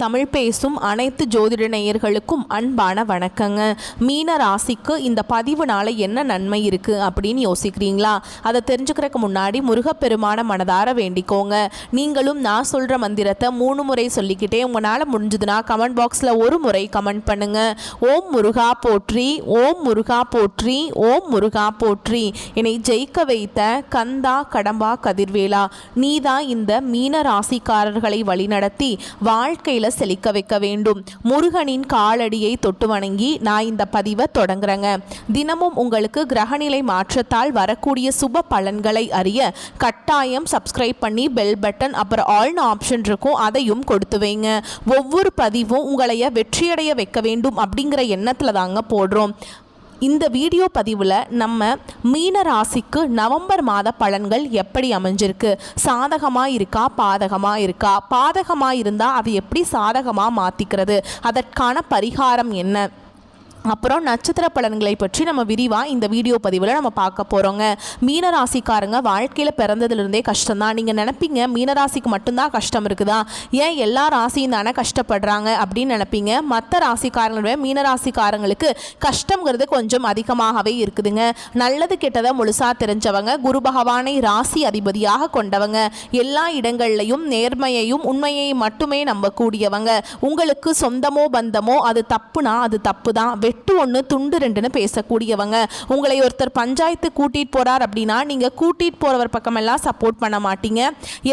தமிழ் பேசும் அனைத்து ஜோதிட நேயர்களுக்கும் அன்பான வணக்கங்க. மீன ராசிக்கு இந்த பதிவுனால என்ன நன்மை இருக்கு அப்படின்னு யோசிக்கிறீங்களா? அதை தெரிஞ்சுக்கிறதுக்கு முன்னாடி முருகப்பெருமான மனதார வேண்டிக்கோங்க. நீங்களும் நான் சொல்ற மந்திரத்தை 3 முறை சொல்லிக்கிட்டே உங்களால் முடிஞ்சதுன்னா கமெண்ட் பாக்ஸில் ஒரு முறை கமெண்ட் பண்ணுங்க. ஓம் முருகா போற்றி, ஓம் முருகா போற்றி, ஓம் முருகா போற்றி. என்னை ஜெயிக்க வைத்த கந்தா கடம்பா கதிர்வேலா, நீதான் இந்த மீன ராசிக்காரர்களை வழிநடத்தி வாழ்க்கையில் செழிக்க வைக்க வேண்டும். முருகனின் காலடியை தொட்டு வணங்கி நான் இந்த பதிவை தொடங்குறேங்க. தினமும் உங்களுக்கு கிரகநிலை மாற்றத்தால் வரக்கூடிய சுப பலன்களை அறிய கட்டாயம் சப்ஸ்கிரைப் பண்ணி பெல் பட்டன் அப்புறம் ஆல்னு ஆப்ஷன் இருக்கும், அதையும் கொடுத்து வைங்க. ஒவ்வொரு பதிவும் உங்களைய வெற்றியடைய வைக்க வேண்டும் அப்படிங்கிற எண்ணத்தில் தாங்க போடுறோம். இந்த வீடியோ பதிவில் நம்ம மீன ராசிக்கு நவம்பர் மாத பலன்கள் எப்படி அமைஞ்சிருக்கு, சாதகமாக இருக்கா பாதகமாக இருக்கா, பாதகமாக இருந்தால் அதை எப்படி சாதகமாக மாற்றிக்கிறது, அதற்கான பரிகாரம் என்ன, அப்புறம் நட்சத்திர பலன்களை பற்றி நம்ம விரிவாக இந்த வீடியோ பதிவில் நம்ம பார்க்க போகிறோங்க. மீனராசிக்காரங்க வாழ்க்கையில் பிறந்ததுலேருந்தே கஷ்டம்தான். நீங்கள் நினைப்பீங்க மீனராசிக்கு மட்டும்தான் கஷ்டம் இருக்குதா, ஏன் எல்லா ராசியும் தானே கஷ்டப்படுறாங்க அப்படின்னு நினைப்பீங்க. மற்ற ராசிக்காரங்களோட மீனராசிக்காரங்களுக்கு கஷ்டங்கிறது கொஞ்சம் அதிகமாகவே இருக்குதுங்க. நல்லது கெட்டதை முழுசாக தெரிஞ்சவங்க, குரு பகவானை ராசி அதிபதியாக கொண்டவங்க, எல்லா இடங்கள்லையும் நேர்மையையும் உண்மையையும் மட்டுமே நம்பக்கூடியவங்க. உங்களுக்கு சொந்தமோ பந்தமோ அது தப்புனா அது தப்பு தான், வெட்டு ஒன்று துண்டு ரெண்டுன்னு பேசக்கூடியவங்க. உங்களை ஒருத்தர் பஞ்சாயத்து கூட்டிகிட்டு போகிறார் அப்படின்னா நீங்கள் கூட்டிகிட்டு போகிறவர் பக்கமெல்லாம் சப்போர்ட் பண்ண மாட்டீங்க.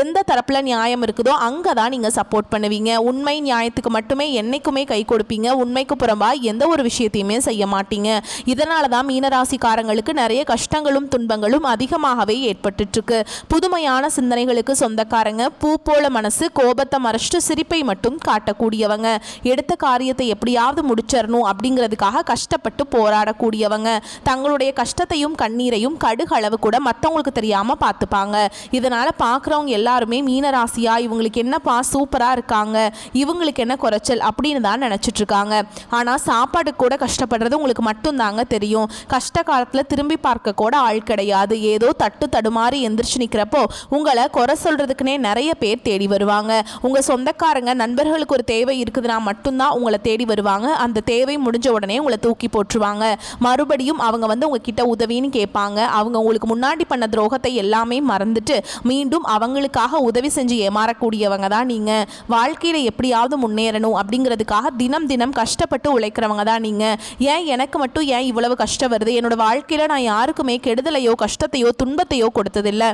எந்த தரப்பில் நியாயம் இருக்குதோ அங்கே தான் நீங்கள் சப்போர்ட் பண்ணுவீங்க. உண்மை நியாயத்துக்கு மட்டுமே என்றைக்குமே கை கொடுப்பீங்க. உண்மைக்கு புறம்பா எந்த ஒரு விஷயத்தையுமே செய்ய மாட்டீங்க. இதனால தான் மீனராசிக்காரங்களுக்கு நிறைய கஷ்டங்களும் துன்பங்களும் அதிகமாகவே ஏற்பட்டுருக்கு. புதுமையான சிந்தனைகளுக்கு சொந்தக்காரங்க, பூ போல மனசு, கோபத்தை மறைச்சிட்டு சிரிப்பை மட்டும் காட்டக்கூடியவங்க, எடுத்த காரியத்தை எப்படியாவது முடிச்சிடணும் அப்படிங்கிறதுக்காக கஷ்டப்பட்டு போராடக்கூடியவங்க, தங்களுடைய கஷ்டத்தையும் கண்ணீரையும் கடுகளவு கூட மற்றவங்களுக்கு தெரியாம பார்த்துப்பாங்க. இதனால பார்க்குறவங்க எல்லாருமே மீனராசியா இவங்களுக்கு என்னப்பா சூப்பரா இருக்காங்க, இவங்களுக்கு என்ன குறைச்சல் அப்படின்னு தான் நினைச்சிட்டு இருக்காங்க. ஆனா சாப்பாடு கூட கஷ்டப்படுறது உங்களுக்கு மட்டும் தாங்க தெரியும். கஷ்ட காலத்துல திரும்பி பார்க்க கூட ஆள் கிடையாது. ஏதோ தட்டு தடுமாறி எந்திரிச்சு நிற்கிறப்போ உங்களை குறை சொல்றதுக்குன்னே நிறைய பேர் தேடி வருவாங்க. உங்க சொந்தக்காரங்க நண்பர்களுக்கு ஒரு தேவை இருக்குதுன்னா மட்டும்தான் உங்களை தேடி வருவாங்க. அந்த தேவை முடிஞ்ச உடனே உங்களை தூக்கி போட்டுருவாங்க. மறுபடியும் அவங்க உங்ககிட்ட உதவின்னு கேட்பாங்க. அவங்க உங்களுக்கு முன்னாடி பண்ண துரோகத்தை எல்லாமே மறந்துட்டு மீண்டும் அவங்களுக்காக உதவி செஞ்சு ஏமாறக்கூடியவங்க தான் நீங்க. வாழ்க்கையில எப்படியாவது முன்னேறணும் அப்படிங்கிறதுக்காக தினம் தினம் கஷ்டப்பட்டு உழைக்கிறவங்க தான் நீங்க. ஏன் எனக்கு மட்டும் ஏன் இவ்வளவு கஷ்டம் வருது, என்னோட வாழ்க்கையில நான் யாருக்குமே கெடுதலையோ கஷ்டத்தையோ துன்பத்தையோ கொடுத்ததில்லை,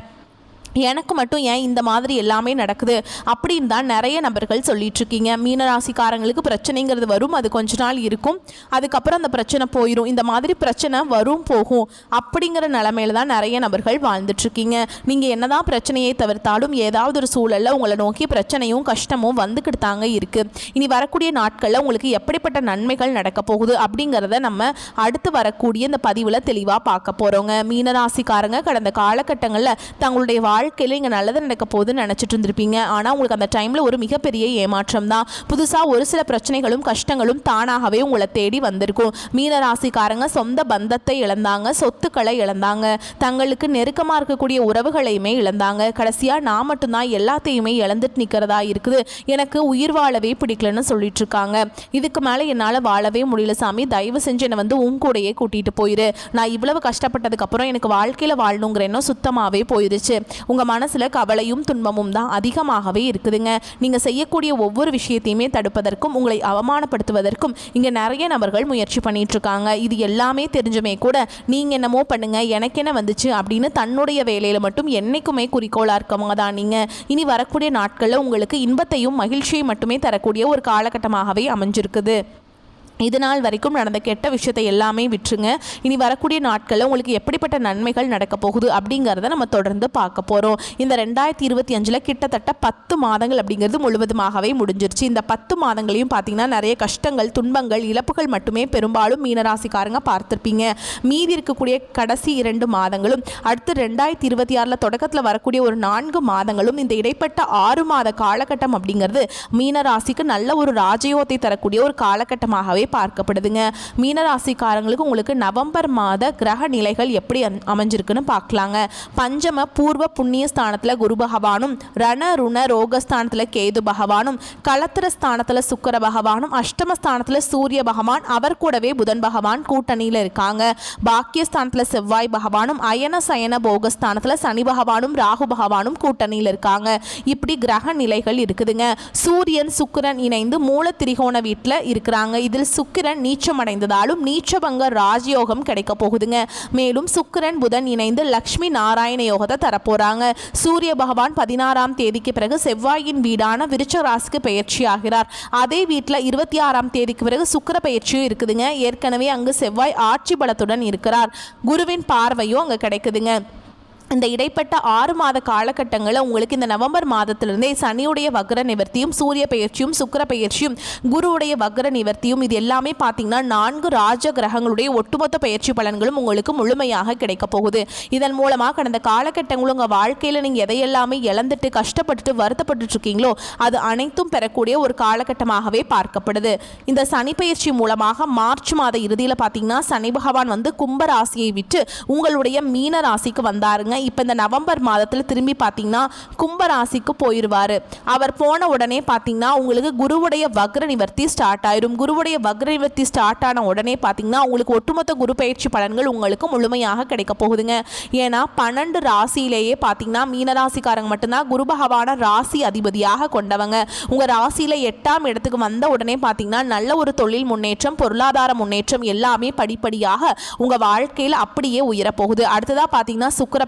எனக்கு மட்டும் ஏன் இந்த மாதிரி எல்லாமே நடக்குது அப்படின்னு தான் நிறைய நபர்கள் சொல்லிட்டு இருக்கீங்க. மீனராசிக்காரங்களுக்கு பிரச்சனைங்கிறது வரும், அது கொஞ்ச நாள் இருக்கும், அதுக்கப்புறம் அந்த பிரச்சனை போயிடும். இந்த மாதிரி பிரச்சனை வரும் போகும் அப்படிங்கிற நிலைமையில தான் நிறைய நபர்கள் வாழ்ந்துட்டு இருக்கீங்க. நீங்க என்னதான் பிரச்சனையை தவிர்த்தாலும் ஏதாவது ஒரு சூழல்ல உங்களை நோக்கி பிரச்சனையும் கஷ்டமும் வந்துக்கிட்டு தாங்க இருக்கு. இனி வரக்கூடிய நாட்களில் உங்களுக்கு எப்படிப்பட்ட நன்மைகள் நடக்க போகுது அப்படிங்கிறத நம்ம அடுத்து வரக்கூடிய இந்த பதிவில் தெளிவாக பார்க்க போறோங்க. மீனராசிக்காரங்க கடந்த காலகட்டங்களில் தங்களுடைய வாழ்க்கையில் இங்கே நல்லது நடக்க போகுதுன்னு நினச்சிட்டு இருந்திருப்பீங்க. ஆனால் உங்களுக்கு அந்த டைமில் ஒரு மிகப்பெரிய ஏமாற்றம் தான். புதுசாக ஒரு சில பிரச்சனைகளும் கஷ்டங்களும் தானாகவே உங்களை தேடி வந்திருக்கும். மீனராசிக்காரங்க சொந்த பந்தத்தை இழந்தாங்க, சொத்துக்களை இழந்தாங்க, தங்களுக்கு நெருக்கமாக இருக்கக்கூடிய உறவுகளையுமே இழந்தாங்க. கடைசியாக நான் மட்டும்தான் எல்லாத்தையுமே இழந்துட்டு நிற்கிறதா இருக்குது, எனக்கு உயிர் வாழவே பிடிக்கலன்னு சொல்லிட்டு இருக்காங்க. இதுக்கு மேலே என்னால் வாழவே முடியல சாமி, தயவு செஞ்சு என்னை உன் கூடையே கூட்டிகிட்டு போயிரு, நான் இவ்வளவு கஷ்டப்பட்டதுக்கப்புறம் எனக்கு வாழ்க்கையில் வாழணுங்கிற எண்ணம் சுத்தமாகவே போயிடுச்சு. உங்கள் மனசில் கவலையும் துன்பமும் தான் அதிகமாகவே இருக்குதுங்க. நீங்கள் செய்யக்கூடிய ஒவ்வொரு விஷயத்தையுமே தடுப்பதற்கும் உங்களை அவமானப்படுத்துவதற்கும் இங்கே நிறைய நபர்கள் முயற்சி பண்ணிட்டு இருக்காங்க. இது எல்லாமே தெரிஞ்சுமே கூட நீங்கள் என்னமோ பண்ணுங்க எனக்கு என்ன வந்துச்சு அப்படின்னு தன்னுடைய வேலையில் மட்டும் என்னைக்குமே குறிக்கோளாக இருக்கவங்க தான் நீங்கள். இனி வரக்கூடிய நாட்களில் உங்களுக்கு இன்பத்தையும் மகிழ்ச்சியை மட்டுமே தரக்கூடிய ஒரு காலகட்டமாகவே அமைஞ்சிருக்குது. இது நாள் வரைக்கும் நடந்த கெட்ட விஷயத்தை எல்லாமே விட்டுருங்க. இனி வரக்கூடிய நாட்களில் உங்களுக்கு எப்படிப்பட்ட நன்மைகள் நடக்க போகுது அப்படிங்கிறத நம்ம தொடர்ந்து பார்க்க போகிறோம். இந்த 2025 கிட்டத்தட்ட 10 மாதங்கள் அப்படிங்கிறது முழுவதுமாகவே முடிஞ்சிருச்சு. இந்த 10 மாதங்களையும் பார்த்தீங்கன்னா நிறைய கஷ்டங்கள், துன்பங்கள், இழப்புகள் மட்டுமே பெரும்பாலும் மீனராசிக்காரங்க பார்த்துருப்பீங்க. மீதி இருக்கக்கூடிய கடைசி 2 மாதங்களும் அடுத்து 2026 தொடக்கத்தில் வரக்கூடிய ஒரு 4 மாதங்களும் இந்த இடைப்பட்ட 6 மாத காலகட்டம் அப்படிங்கிறது மீனராசிக்கு நல்ல ஒரு ராஜயோகத்தை தரக்கூடிய ஒரு காலகட்டமாகவே பார்க்கப்படுதுங்க. மீனராசிக்காரங்களுக்கு உங்களுக்கு நவம்பர் மாத கிரக நிலைகள் எப்படி அமைஞ்சிருக்குன்னு பார்க்கலாங்க. பஞ்சம பூர்வ புண்ணிய ஸ்தானத்தில் குரு பகவானும், ரண ருண ரோகஸ்தானத்தில் கேது பகவானும், களத்திர ஸ்தானத்தில் சுக்கிர பகவானும், அஷ்டமஸ்தானத்தில் சூரிய பகவான், அவர் கூடவே புதன் பகவான் கூட்டணியில் இருக்காங்க. பாக்கியஸ்தானத்தில் செவ்வாய் பகவானும், அயன சயன போகஸ்தானத்தில் சனி பகவானும் ராகு பகவானும் கூட்டணியில் இருக்காங்க. இப்படி கிரக நிலைகள் இருக்குதுங்க. சூரியன் சுக்கிரன் இணைந்து மூல திரிகோண வீட்டில் இருக்கிறாங்க. இதில் சுக்கிரன் நீச்சம் அடைந்ததாலும் நீச்சபங்க ராஜயோகம் கிடைக்க போகுதுங்க. மேலும் சுக்கிரன் புதன் இணைந்து லக்ஷ்மி நாராயண யோகத்தை தரப்போறாங்க. சூரிய பகவான் 16ஆம் தேதிக்கு பிறகு செவ்வாயின் வீடான விருச்ச ராசிக்கு பயிற்சி ஆகிறார். அதே வீட்டில் 26ஆம் தேதிக்கு பிறகு சுக்கிர பயிற்சியும் இருக்குதுங்க. ஏற்கனவே அங்கு செவ்வாய் ஆட்சி பலத்துடன் இருக்கிறார். குருவின் பார்வையும் அங்கே கிடைக்குதுங்க. இந்த இடைப்பட்ட 6 மாத காலகட்டங்களில் உங்களுக்கு இந்த நவம்பர் மாதத்திலிருந்தே சனியுடைய வக்ர நிவர்த்தியும், சூரிய பயிற்சியும், சுக்கிர பயிற்சியும், குருவுடைய வக்ர நிவர்த்தியும், இது எல்லாமே பார்த்தீங்கன்னா 4 ராஜ கிரகங்களுடைய ஒட்டுமொத்த பயிற்சி பலன்களும் உங்களுக்கு முழுமையாக கிடைக்க போகுது. இதன் மூலமாக கடந்த காலகட்டங்களும் உங்கள் வாழ்க்கையில் நீங்கள் எதையெல்லாமே இழந்துட்டு கஷ்டப்பட்டுட்டு வருத்தப்பட்டு இருக்கீங்களோ அது அனைத்தும் பெறக்கூடிய ஒரு காலகட்டமாகவே பார்க்கப்படுது. இந்த சனி பயிற்சி மூலமாக மார்ச் மாத இறுதியில் பார்த்தீங்கன்னா சனி பகவான் வந்து கும்ப ராசியை விட்டு உங்களுடைய மீன ராசிக்கு வந்தாருங்க. இப்போ இந்த நவம்பர் மாதத்தில் திரும்பி பார்த்தீங்கன்னா கும்ப ராசிக்கு போயிடுவார். அவர் போன உடனே பார்த்தீங்கன்னா உங்களுக்கு குருவுடைய வக்ர நிவர்த்தி ஸ்டார்ட் ஆயிடும். குருவுடைய வக்ர நிவர்த்தி ஸ்டார்ட் ஆன உடனே பார்த்தீங்கன்னா உங்களுக்கு ஒட்டுமொத்த குரு பயிற்சி பலன்கள் உங்களுக்கு முழுமையாக கிடைக்க போகுதுங்க. ஏன்னா 12 ராசியிலேயே பார்த்தீங்கன்னா மீனராசிக்காரங்க மட்டும்தான் குரு பகவான ராசி அதிபதியாக கொண்டவங்க. உங்கள் ராசியில் 8ஆம் இடத்துக்கு வந்த உடனே பார்த்தீங்கன்னா நல்ல ஒரு தொழில் முன்னேற்றம், பொருளாதார முன்னேற்றம் எல்லாமே படிப்படியாக உங்கள் வாழ்க்கையில் அப்படியே உயரப்போகுது. அடுத்ததாக பார்த்தீங்கன்னா சுக்கிர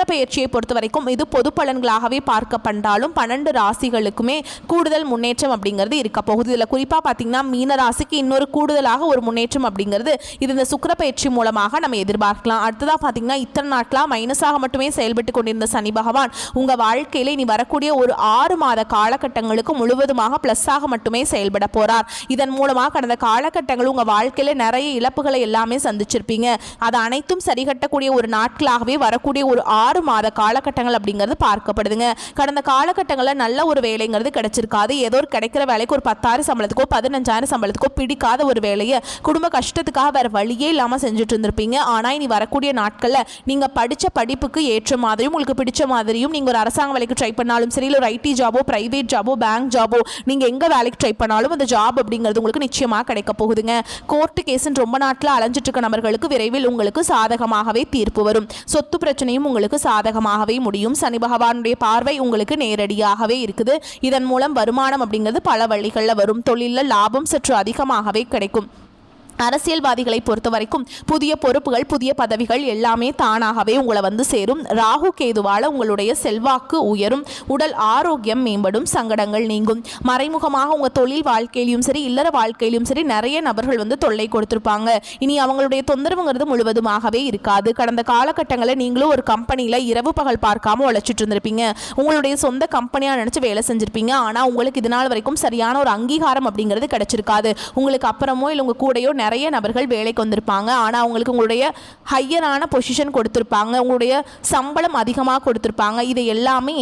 பயிற்சியை பொறுத்த வரைக்கும் இது பொது பலன்களாகவே பார்க்கப்பட்டாலும் 12 ராசிகளுக்குமே கூடுதல் முன்னேற்றம் அப்படிங்கிறது இருக்க போகுது. இதில் குறிப்பாக பார்த்தீங்கன்னா மீன ராசிக்கு இன்னொரு கூடுதலாக ஒரு முன்னேற்றம் அப்படிங்கிறது இது இந்த சுக்கிர பயிற்சி மூலமாக நம்ம எதிர்பார்க்கலாம். அடுத்ததாக பார்த்தீங்கன்னா இத்தனை நாட்களாக மைனஸாக மட்டுமே செயல்பட்டு கொண்டிருந்த சனி பகவான் உங்கள் வாழ்க்கையில் இனி வரக்கூடிய ஒரு 6 மாத காலகட்டங்களுக்கு முழுவதுமாக பிளஸ்ஸாக மட்டுமே செயல்பட போறார். இதன் மூலமாக கடந்த காலகட்டங்கள் உங்கள் வாழ்க்கையில் நிறைய இழப்புகளை எல்லாமே சந்திச்சிருப்பீங்க. அது அனைத்தும் சரிகட்டக்கூடிய ஒரு நாட்களாகவே வரக்கூடிய ஒரு 6 மாத காலகட்டங்கள் அப்படிங்கிறது பார்க்கப்படுதுங்க. கடந்த காலகட்டங்களில் நல்ல ஒரு வேலைங்கிறது கிடைச்சிருக்காது. ஏதோ ஒரு கிடைக்கிற வேலைக்கு ஒரு 10,000 சம்பளத்துக்கோ 15,000 சம்பளத்துக்கோ பிடிக்காத ஒரு வேலையை குடும்ப கஷ்டத்துக்காக வேற வழியே இல்லாமல் செஞ்சுட்டு இருந்திருப்பீங்க. ஆனால் இனி வரக்கூடிய நாட்களில் நீங்கள் படித்த படிப்புக்கு ஏற்ற மாதிரியும் உங்களுக்கு பிடிச்ச மாதிரியும் நீங்கள் ஒரு அரசாங்க வேலைக்கு ட்ரை பண்ணாலும் சரி, இல்லை ஒரு ஐடி ஜாபோ, பிரைவேட் ஜாபோ, பேங்க் ஜாபோ, நீங்கள் எங்கே வேலைக்கு ட்ரை பண்ணாலும் அந்த ஜாப் அப்படிங்கிறது உங்களுக்கு நிச்சயமாக கிடைக்க போகுதுங்க. கோர்ட்டு கேஸுன்னு ரொம்ப நாட்டில் அலைஞ்சிட்டு இருக்க நபர்களுக்கு விரைவில் உங்களுக்கு சாதகமாகவே தீர்ப்பு வரும். சொத்து பிரச்சனையும் உங்களுக்கு சாதகமாகவே முடியும். சனி பகவானுடைய பார்வை உங்களுக்கு நேரடியாகவே இருக்குது. இதன் மூலம் வருமானம் அப்படிங்கிறது பல வழிகளில் வரும். தொழிலில் லாபம் சற்று அதிகமாகவே கிடைக்கும். அரசியல்வாதிகளை பொறுத்த வரைக்கும் புதிய பொறுப்புகள், புதிய பதவிகள் எல்லாமே தானாகவே உங்களை வந்து சேரும். ராகு கேதுவால் உங்களுடைய செல்வாக்கு உயரும், உடல் ஆரோக்கியம் மேம்படும், சங்கடங்கள் நீங்கும். மறைமுகமாக உங்கள் தொழில் வாழ்க்கையிலும் சரி, இல்லற வாழ்க்கையிலும் சரி நிறைய நபர்கள் வந்து தொல்லை கொடுத்துருப்பாங்க. இனி அவங்களுடைய தொந்தரவுங்கிறது முழுவதுமாகவே இருக்காது. கடந்த காலகட்டங்களில் நீங்களும் ஒரு கம்பெனியில் இரவு பகல் பார்க்காம உழைச்சிட்டு இருந்திருப்பீங்க. உங்களுடைய சொந்த கம்பெனியாக நினச்சி வேலை செஞ்சுருப்பீங்க. ஆனால் உங்களுக்கு இது நாள் வரைக்கும் சரியான ஒரு அங்கீகாரம் அப்படிங்கிறது கிடைச்சிருக்காது. உங்களுக்கு அப்புறமோ இல்லை உங்கள் கூடையோ நிறைய நபர்கள் வேலைக்கு வந்திருப்பாங்க. ஆனால் அவங்களுக்கு உங்களுடைய ஹையரான பொசிஷன் கொடுத்துருப்பாங்க, உங்களுடைய சம்பளம் அதிகமாக கொடுத்துருப்பாங்க. இதை எல்லாமே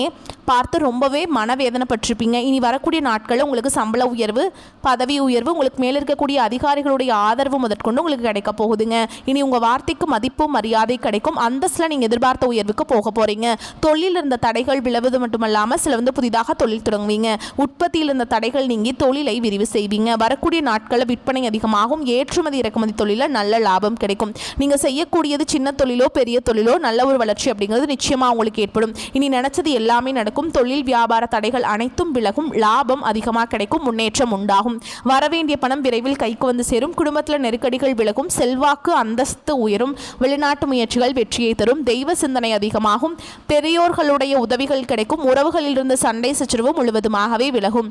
பார்த்து ரொம்பவே மனவேதனைப்பட்டிருப்பீங்க. இனி வரக்கூடிய நாட்களில் உங்களுக்கு சம்பள உயர்வு, பதவி உயர்வு, உங்களுக்கு மேலே இருக்கக்கூடிய அதிகாரிகளுடைய ஆதரவு முதற்கொண்டு உங்களுக்கு கிடைக்க போகுதுங்க. இனி உங்கள் வார்த்தைக்கு மதிப்பும் மரியாதை கிடைக்கும். அந்தஸ்தில் நீங்கள் எதிர்பார்த்த உயர்வுக்கு போக போகிறீங்க. தொழில் இருந்த தடைகள் விளைவது மட்டுமல்லாமல் சில வந்து புதிதாக தொழில் தொடங்குவீங்க. உற்பத்தியில் இருந்த தடைகள் நீங்கி தொழிலை விரிவு செய்வீங்க. வரக்கூடிய நாட்களில் விற்பனை அதிகமாகும். ஏற்றுமதி இறக்குமதி தொழிலில் நல்ல லாபம் கிடைக்கும். நீங்கள் செய்யக்கூடியது சின்ன தொழிலோ பெரிய தொழிலோ நல்ல ஒரு வளர்ச்சி அப்படிங்கிறது நிச்சயமாக உங்களுக்கு ஏற்படும். இனி நினைச்சது எல்லாமே நடக்கும். தொழில் வியாபார தடைகள் அனைத்தும் விலகும். லாபம் அதிகமாக கிடைக்கும். முன்னேற்றம் உண்டாகும். வரவேண்டிய பணம் விரைவில் கைக்கு வந்து சேரும். குடும்பத்தில் நெருக்கடிகள் விலகும். செல்வாக்கு அந்தஸ்து உயரும். வெளிநாட்டு முயற்சிகள் வெற்றியை தரும். தெய்வ சிந்தனை அதிகமாகும். பெரியோர்களுடைய உதவிகள் கிடைக்கும். உறவுகளில் இருந்த சண்டை சச்சரவு முழுவதுமாகவே விலகும்.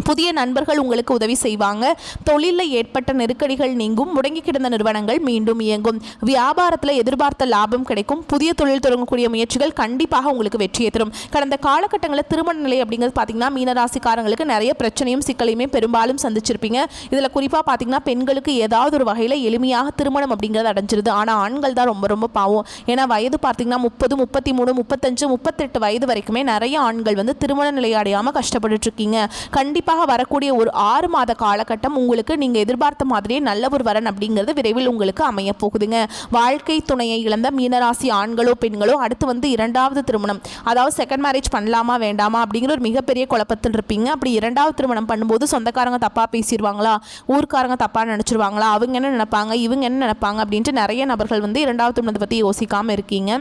புதிய நண்பர்கள் உங்களுக்கு உதவி செய்வாங்க. தொழிலில் ஏற்பட்ட நெருக்கடிகள் நீங்கும். முடங்கி கிடந்த நிறுவனங்கள் மீண்டும் இயங்கும். வியாபாரத்தில் எதிர்பார்த்த லாபம் கிடைக்கும். புதிய தொழில் தொடங்கக்கூடிய முயற்சிகள் கண்டிப்பாக உங்களுக்கு வெற்றியை தரும். கடந்த காலகட்டங்களில் திருமண நிலை அப்படிங்கிறது பார்த்தீங்கன்னா மீனராசிக்காரங்களுக்கு நிறைய பிரச்சனையும் சிக்கலையுமே பெரும்பாலும் சந்திச்சிருப்பீங்க. இதில் குறிப்பாக பார்த்தீங்கன்னா பெண்களுக்கு ஏதாவது ஒரு வகையில் எளிமையாக திருமணம் அப்படிங்கிறது அடைஞ்சிருது. ஆனால் ஆண்கள் தான் ரொம்ப ரொம்ப பாவம். ஏன்னா வயது பார்த்தீங்கன்னா 30, 33, 35, 38 வயது வரைக்குமே நிறைய ஆண்கள் வந்து திருமண நிலை அடையாமல் கஷ்டப்பட்டு இருக்கீங்க. கண்டிப்பாக கண்டிப்பாக வரக்கூடிய ஒரு 6 மாத காலகட்டம் உங்களுக்கு நீங்கள் எதிர்பார்த்த மாதிரியே நல்ல ஒரு வரன் அப்படிங்கிறது விரைவில் உங்களுக்கு அமைய போகுதுங்க. வாழ்க்கை துணையை இழந்த மீனராசி ஆண்களோ பெண்களோ அடுத்து வந்து 2வது திருமணம், அதாவது செகண்ட் மேரேஜ் பண்ணலாமா வேண்டாமா அப்படிங்கிற ஒரு மிகப்பெரிய குழப்பத்தில் இருப்பீங்க. அப்படி 2வது திருமணம் பண்ணும்போது சொந்தக்காரங்க தப்பாக பேசிடுவாங்களா, ஊர்க்காரங்க தப்பாக நினச்சிருவாங்களா, அவங்க என்ன நினைப்பாங்க, இவங்க என்ன நினைப்பாங்க அப்படின்ட்டு நிறைய நபர்கள் வந்து 2வது திருமணத்தை பற்றி யோசிக்காமல் இருக்கீங்க.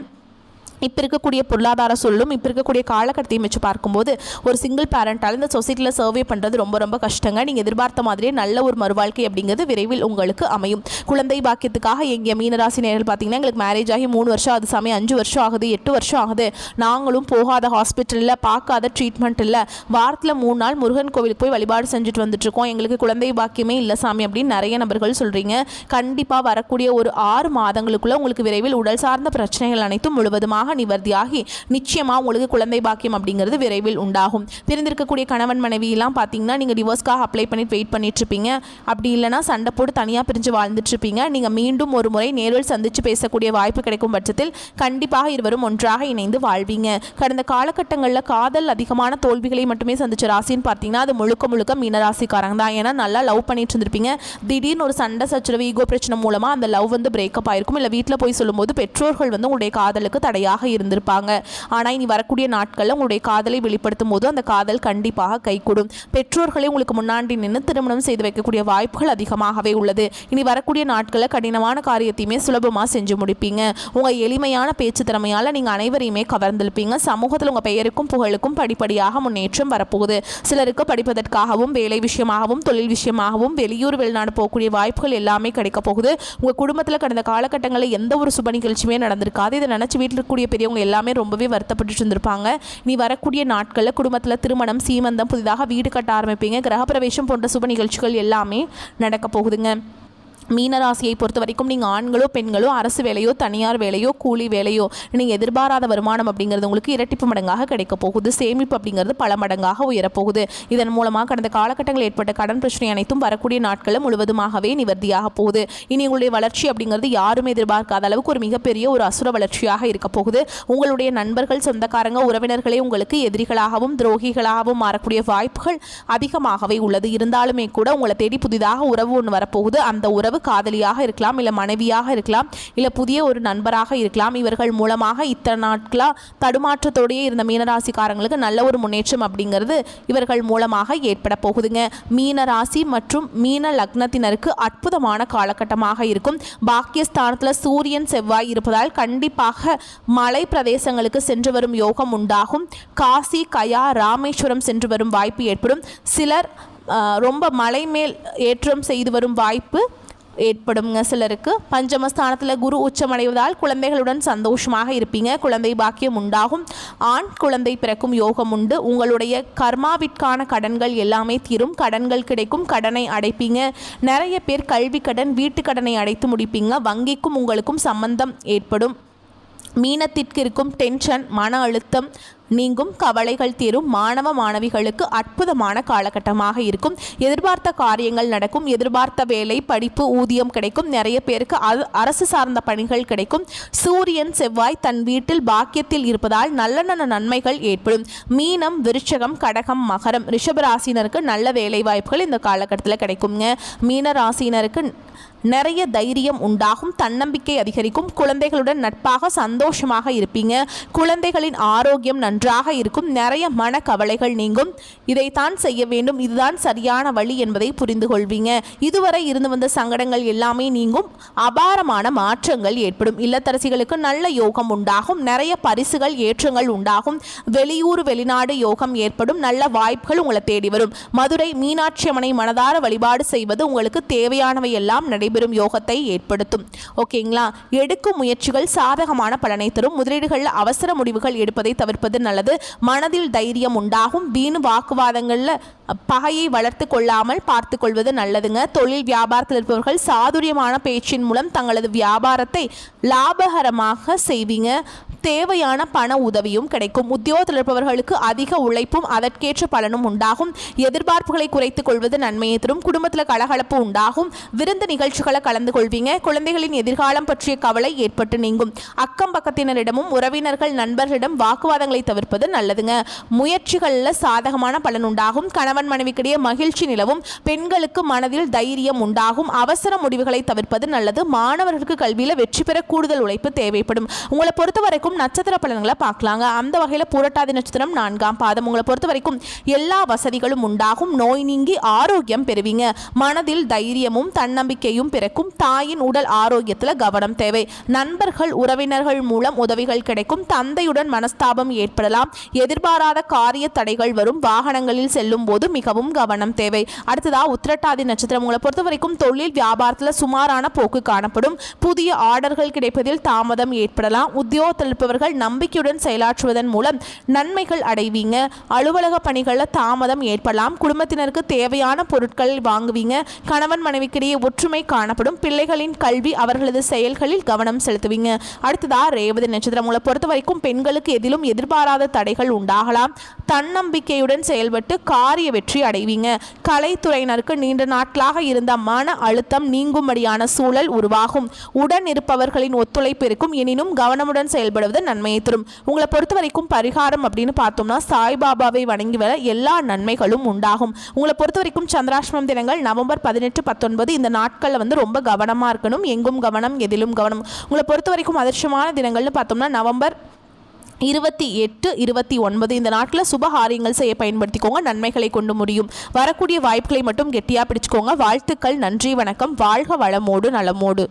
இப்போ இருக்கக்கூடிய பொருளாதார சொல்லும் இப்போ இருக்கக்கூடிய காலகட்டத்தையும் வச்சு பார்க்கும்போது ஒரு சிங்கிள் பேரண்டால் இந்த சொசைட்டியில் சர்வே பண்ணுறது ரொம்ப ரொம்ப கஷ்டங்க. நீங்கள் எதிர்பார்த்த மாதிரியே நல்ல ஒரு மறுவாழ்க்கை அப்படிங்கிறது விரைவில் உங்களுக்கு அமையும். குழந்தை பாக்கியத்துக்காக எங்கள் மீனராசி நேரில் பார்த்தீங்கன்னா எங்களுக்கு மேரேஜ் ஆகி 3 வருஷம் அது சமயம் 5 வருஷம் ஆகுது, 8 வருஷம் ஆகுது, நாங்களும் போகாத ஹாஸ்பிட்டலில் பார்க்காத ட்ரீட்மெண்ட் இல்லை, வாரத்தில் 3 நாள் முருகன் கோவிலுக்கு போய் வழிபாடு செஞ்சுட்டு வந்துட்டுருக்கோம், எங்களுக்கு குழந்தை பாக்கியமே இல்லை சாமி அப்படின்னு நிறைய நபர்கள் சொல்கிறீங்க. கண்டிப்பாக வரக்கூடிய ஒரு 6 மாதங்களுக்குள்ளே உங்களுக்கு விரைவில் உடல் சார்ந்த பிரச்சனைகள் அனைத்தும் முழுவதுமாக நிவர்த்தியாகி நிச்சயமா உங்களுக்கு குழந்தை பாக்கியம் அப்படிங்கிறது விரைவில் உண்டாகும். பிரிந்திருக்கக்கூடிய கணவன் மனைவி எல்லாம் பார்த்தீங்கன்னா நீங்கள் டிவோர்ஸ்க்காக அப்ளை பண்ணிட்டு வெயிட் பண்ணிட்டு இருப்பீங்க. அப்படி இல்லைனா சண்டை போட்டு தனியாக பிரிஞ்சு வாழ்ந்துட்டு இருப்பீங்க. நீங்கள் மீண்டும் ஒரு முறை நேரில் சந்தித்து பேசக்கூடிய வாய்ப்பு கிடைக்கும் பட்சத்தில் கண்டிப்பாக இருவரும் ஒன்றாக இணைந்து வாழ்வீங்க. கடந்த காலகட்டங்களில் காதல் அதிகமான தோல்விகளை மட்டுமே சந்திச்ச ராசின்னு பார்த்தீங்கன்னா அது முழுக்க முழுக்க மீனராசிக்காரங்க தான். ஏன்னா நல்லா லவ் பண்ணிட்டு இருந்திருப்பீங்க, திடீர்னு ஒரு சண்டை சச்சரவு ஈகோ பிரச்சனை மூலமாக அந்த லவ் வந்து பிரேக்கப் ஆயிருக்கும். இல்லை வீட்டில் போய் சொல்லும்போது பெற்றோர்கள் வந்து உங்களுடைய காதலுக்கு தடையாக இருந்திருப்பாங்க. ஆனால் இனி வரக்கூடிய நாட்களில் உங்களுடைய காதலை வெளிப்படுத்தும் போது அந்த காதல் கண்டிப்பாக கைகூடும். பெற்றோர்களை உங்களுக்கு முன்னாடி நின்று திருமணம் செய்து வைக்கக்கூடிய வாய்ப்புகள் அதிகமாகவே உள்ளது. இனி வரக்கூடிய நாட்களில் கடினமான காரியத்தையுமே சுலபமாக செஞ்சு முடிப்பீங்க. உங்கள் எளிமையான பேச்சு திறமையால் நீங்கள் அனைவரையுமே கவர்ந்திருப்பீங்க. சமூகத்தில் உங்கள் பெயருக்கும் புகழுக்கும் படிப்படியாக முன்னேற்றம் வரப்போகுது. சிலருக்கு படிப்பதற்காகவும் வேலை விஷயமாகவும் தொழில் விஷயமாகவும் வெளியூர் வெளிநாடு போகக்கூடிய வாய்ப்புகள் எல்லாமே கிடைக்க போகுது. உங்கள் குடும்பத்தில் கடந்த காலகட்டங்களில் எந்த ஒரு சுப நிகழ்ச்சியுமே நடந்திருக்காது. இதை நினச்சி வீட்டில் இருக்கக்கூடிய பெரியவங்க எல்லாமே ரொம்பவே வருத்தப்பட்டு இருந்திருப்பாங்க. நீ வரக்கூடிய நாட்களில் குடும்பத்தில் திருமணம், சீமந்தம், புதிதாக வீடு கட்ட ஆரம்பிப்பீங்க. கிரகப்பிரவேசம் போன்ற சுப நிகழ்ச்சிகள் எல்லாமே நடக்க போகுதுங்க. மீனராசியை பொறுத்த வரைக்கும் நீங்கள் ஆண்களோ பெண்களோ அரசு வேலையோ தனியார் வேலையோ கூலி வேலையோ நீங்கள் எதிர்பாராத வருமானம் அப்படிங்கிறது உங்களுக்கு இரட்டிப்பு மடங்காக கிடைக்க போகுது. சேமிப்பு அப்படிங்கிறது பல மடங்காக உயரப்போகுது. இதன் மூலமாக கடந்த காலகட்டங்களில் ஏற்பட்ட கடன் பிரச்சனை அனைத்தும் வரக்கூடிய நாட்களில் முழுவதுமாகவே நிவர்த்தியாக போகுது. இனி உங்களுடைய வளர்ச்சி அப்படிங்கிறது யாருமே எதிர்பார்க்காத அளவுக்கு ஒரு மிகப்பெரிய ஒரு அசுர வளர்ச்சியாக இருக்க போகுது. உங்களுடைய நண்பர்கள், சொந்தக்காரங்க, உறவினர்களே உங்களுக்கு எதிரிகளாகவும் துரோகிகளாகவும் மாறக்கூடிய வாய்ப்புகள் அதிகமாகவே உள்ளது. இருந்தாலுமே கூட உங்களை தேடி புதிதாக உறவு ஒன்று வரப்போகுது. அந்த உறவு காதலியாக இருக்கலாம், இல்லை மனைவியாக இருக்கலாம், இல்லை புதிய ஒரு நண்பராக இருக்கலாம். இவர்கள் மூலமாக இத்தனை நாட்களாக தடுமாற்றத்தோடையே இருந்த மீனராசிக்காரங்களுக்கு நல்ல ஒரு முன்னேற்றம் அப்படிங்கிறது இவர்கள் மூலமாக ஏற்பட போகுதுங்க. மீனராசி மற்றும் மீன லக்னத்தினருக்கு அற்புதமான காலகட்டமாக இருக்கும். பாக்கியஸ்தானத்தில் சூரியன் செவ்வாய் இருப்பதால் கண்டிப்பாக மலை பிரதேசங்களுக்கு சென்று வரும் யோகம் உண்டாகும். காசி, கயா, ராமேஸ்வரம் சென்று வரும் வாய்ப்பு ஏற்படும். சிலர் ரொம்ப மலை மேல் ஏற்றம் செய்து வரும் வாய்ப்பு ஏற்படுங்க. சிலருக்கு பஞ்சமஸ்தானத்தில் குரு உச்சமடைவதால் குழந்தைகளுடன் சந்தோஷமாக இருப்பீங்க. குழந்தை பாக்கியம் உண்டாகும். ஆண் குழந்தை பிறக்கும் யோகம் உண்டு. உங்களுடைய கர்மாவிற்கான கடன்கள் எல்லாமே தீரும். கடன்கள் கிடைக்கும். கடனை அடைப்பீங்க. நிறைய பேர் கல்வி கடன், வீட்டு கடனை அடைத்து முடிப்பீங்க. வங்கிக்கும் உங்களுக்கும் சம்பந்தம் ஏற்படும். மீனத்திற்கு இருக்கும் டென்ஷன், மன அழுத்தம் நீங்கும். கவலைகள் தீரும். மாணவ மாணவிகளுக்கு அற்புதமான காலகட்டமாக இருக்கும். எதிர்பார்த்த காரியங்கள் நடக்கும். எதிர்பார்த்த வேலை, படிப்பு, ஊதியம் கிடைக்கும். நிறைய பேருக்கு அரசு சார்ந்த பணிகள் கிடைக்கும். சூரியன் செவ்வாய் தன் வீட்டில் பாக்கியத்தில் இருப்பதால் நல்ல நல்ல நன்மைகள் ஏற்படும். மீனம், விருச்சகம், கடகம், மகரம், ரிஷபராசினருக்கு நல்ல வேலை வாய்ப்புகள் இந்த காலகட்டத்தில் கிடைக்குங்க. மீன ராசினருக்கு நிறைய தைரியம் உண்டாகும். தன்னம்பிக்கை அதிகரிக்கும். குழந்தைகளுடன் நட்பாக சந்தோஷமாக இருப்பீங்க. குழந்தைகளின் ஆரோக்கியம் நன்றாக இருக்கும். நிறைய மன கவலைகள் நீங்கும். இதைத்தான் செய்ய வேண்டும், இதுதான் சரியான வழி என்பதை புரிந்து கொள்வீங்க. இதுவரை இருந்து வந்த சங்கடங்கள் எல்லாமே நீங்கும். அபாரமான மாற்றங்கள் ஏற்படும். இல்லத்தரசிகளுக்கு நல்ல யோகம் உண்டாகும். நிறைய பரிசுகள், ஏற்றங்கள் உண்டாகும். வெளியூர் வெளிநாடு யோகம் ஏற்படும். நல்ல வாய்ப்புகள் உங்களை தேடி வரும். மதுரை மீனாட்சி அம்மனை மனதார வழிபாடு செய்வது உங்களுக்கு தேவையானவை எல்லாம் நடைபெறும் யோகத்தை ஏற்படுத்தும். ஓகேங்களா? எடுக்கும் முயற்சிகள் சாதகமான பலனை தரும். முதலீடுகளில் அவசர முடிவுகள் எடுப்பதை தவிர்ப்பது நல்லது. மனதில் தைரியம் உண்டாகும். வீண் வாக்குவாதங்களில் பகையை வளர்த்து கொள்ளாமல் பார்த்து கொள்வது நல்லதுங்க. தொழில் வியாபாரத்தில் இருப்பவர்கள் சாதுரியமான பேச்சின் மூலம் தங்களது வியாபாரத்தை லாபகரமாக செய்வீங்க. தேவையான பண உதவியும் கிடைக்கும். உத்தியோகத்தில் இருப்பவர்களுக்கு அதிக உழைப்பும் அதற்கேற்ற பலனும் உண்டாகும். எதிர்பார்ப்புகளை குறைத்துக் கொள்வது நன்மையை தரும். குடும்பத்தில் கலகலப்பு உண்டாகும். விருந்து நிகழ்ச்சிகளை கலந்து கொள்வீங்க. குழந்தைகளின் எதிர்காலம் பற்றிய கவலை ஏற்பட்டு நீங்கும். அக்கம் பக்கத்தினரிடமும் உறவினர்கள் நண்பர்களிடம் வாக்குவாதங்களை தவிர்ப்பது நல்லதுங்க. முயற்சிகளில் சாதகமான பலன் உண்டாகும். கணவன் மனைவிக்கிடையே மகிழ்ச்சி நிலவும். பெண்களுக்கு மனதில் தைரியம் உண்டாகும். அவசர முடிவுகளை தவிர்ப்பது நல்லது. மாணவர்களுக்கு கல்வியில் வெற்றி பெற கூடுதல் உழைப்பு தேவைப்படும். உங்களை பொறுத்த வரைக்கும் நட்சத்திர பலன்களை பார்க்கலாங்க. அந்த வகையில் பூரட்டாதி நட்சத்திரம் 4ஆம் பாதம். உங்களை பொறுத்த வரைக்கும் எல்லா வசதிகளும் உண்டாகும். நோய் நீங்கி ஆரோக்கியம் பெறுவீங்க. மனதில் தைரியமும் தன்னம்பிக்கையும் பிறக்கும். தாயின் உடல் ஆரோக்கியத்தில் கவனம் தேவை. நண்பர்கள் உறவினர்கள் மூலம் உதவிகள் கிடைக்கும். தந்தையுடன் மனஸ்தாபம் ஏற்படலாம். எதிர்பாராத காரிய தடைகள் வரும். வாகனங்களில் செல்லும் போது மிகவும் கவனம் தேவை. அடுத்ததா உத்திரட்டாதி நட்சத்திரம். உங்களை பொறுத்த வரைக்கும் தொழில் வியாபாரத்தில் சுமாரான போக்கு காணப்படும். புதிய ஆர்டர்கள் கிடைப்பதில் தாமதம் ஏற்படலாம். உத்தியோகத்தில் இருப்பவர்கள் நம்பிக்கையுடன் செயலாற்றுவதன் மூலம் நன்மைகள் அடைவீங்க. அலுவலக பணிகளில் தாமதம் ஏற்படலாம். குடும்பத்தினருக்கு தேவையான பொருட்களை வாங்குவீங்க. கணவன் மனைவிக்கிடையே ஒற்றுமை காணப்படும். பிள்ளைகளின் கல்வி அவர்களது செயல்களில் கவனம் செலுத்துவீங்க. அடுத்ததா ரேவதி நட்சத்திரம். உங்களை பொறுத்த வரைக்கும் பெண்களுக்கு எதிலும் எதிர்பாராத தடைகள் உண்டாகலாம். தன்னம்பிக்கையுடன் செயல்பட்டு காரிய வெற்றி அடைவீங்க. கலைத்துறையினருக்கு நீண்ட நாட்களாக இருந்த மன அழுத்தம் நீங்கும்படியான சூழல் உருவாகும். உடன் இருப்பவர்களின் ஒத்துழைப்பு இருக்கும். எனினும் கவனமுடன் செயல்படுவது நன்மையை தரும். உங்களை பொறுத்த வரைக்கும் பரிகாரம் அப்படின்னு பார்த்தோம்னா சாய்பாபாவை வணங்கி வர எல்லா நன்மைகளும் உண்டாகும். உங்களை பொறுத்த வரைக்கும் சந்திராஷ்டமம் தினங்கள் நவம்பர் 18, 19 இந்த நாட்களில் ரொம்ப கவனமாக இருக்கணும். எங்கும் கவனம் எதிலும் கவனம். உங்களை பொறுத்த வரைக்கும் அதிர்ஷ்டமான தினங்கள்னு பார்த்தோம்னா நவம்பர் 28, 29 இந்த நாட்டில் சுபகாரியங்கள் செய்ய பயன்படுத்திக்கோங்க. நன்மைகளை கொண்டு முடியும். வரக்கூடிய வாய்ப்புகளை மட்டும் கெட்டியாக பிடிச்சுக்கோங்க. வாழ்த்துக்கள். நன்றி, வணக்கம். வாழ்க வளமோடு நலமோடு.